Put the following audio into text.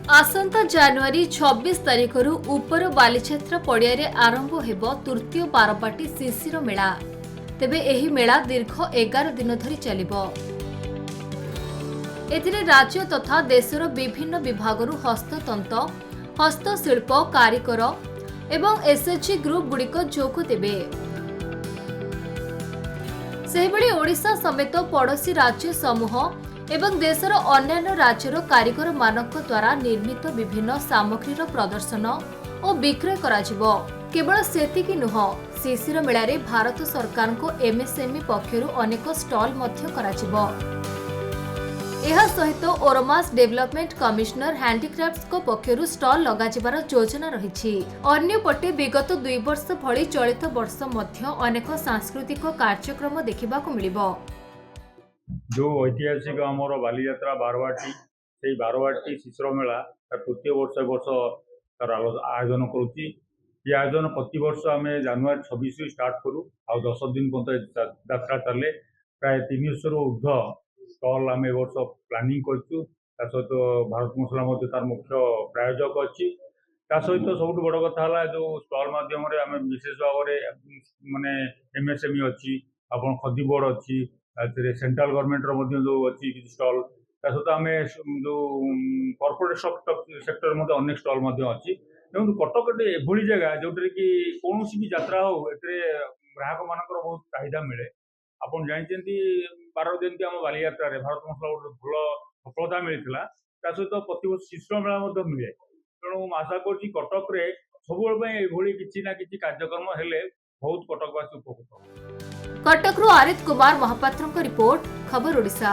आसंता January 26 तारिख उपर बालीछात्र पड़िया रे आरंभ हेब तृतीय बारपाटी शिशिर मेला। तेबे एही मेला दीर्घ 11 दिन धरी चलिबो। एथिरे राज्य तथा देशर विभिन्न विभागरू हस्ततंत, हस्तशिल्प कारिकर एवं एसएचजी ग्रुप गुड़िक जोग देबे। सेहिबळी ओडिशा समेत पड़ोशी राज्य समूह एवं देशर अन्यान्य राज्यर कारीगर मानक द्वारा निर्मित विभिन्न सामग्रीर प्रदर्शन और विक्रय कराजिबो। केवल सेतिकी नुह, शिशिर मेला रे भारत सरकार को एमएसएमई पक्षरु अनेक स्टॉल मध्य कराजिबो। एहा सहित ओरमास डेवलपमेंट कमिश्नर हैंडीक्राफ्ट्स को पक्षरु स्टॉल लगाजिबार योजना रहिछि। अन्यपटे विगत 2 वर्ष भली चलित वर्ष मध्य अनेक सांस्कृतिक कार्यक्रम देखिबाकु मिलिबो। जो ऐतिहासिक आमर बालीयात्रा बारवाटी से बारवाटी शिशिर मेला तृतीय वर्ष तार आयोजन करुच्ची। ये आयोजन प्रति वर्ष आम जानुआरी 26 स्टार्ट करूँ आ 10 दिन पर्यटन यात्रा चले। प्राय 300 ऊर्ध स्टल आम वर्ष प्लानिंग करूँ। सहित भारत मसला तार मुख्य प्रायोजक अच्छी। सहित सब बड़ कथा है जो स्टल मध्यम आम विशेष भाव में मानने एमएसएमई अच्छी आप खदी बोर्ड अच्छी सेंट्रल गवर्नमेंट जो अच्छी स्टल सहित आम जो कॉर्पोरेट सेक्टर अनेक स्टल अच्छी। देखो कटक गोटे एभली जगह जो कि कौन भी यात्रा हो ग्राहक मान बहुत चाहिदा मिले। आपड़ जानते बार जमी आम बालीयात्रा भारत मसला गोटे भल सफलता मिलता सहित प्रत वर्ष शिशिर मेला मिले। तेणु आशा कर कटक सब किसी ना कि कार्यक्रम हेले बहुत कटकवासी उपकृत। कटकरू आरित कुमार महापात्र रिपोर्ट, खबर ओडिशा।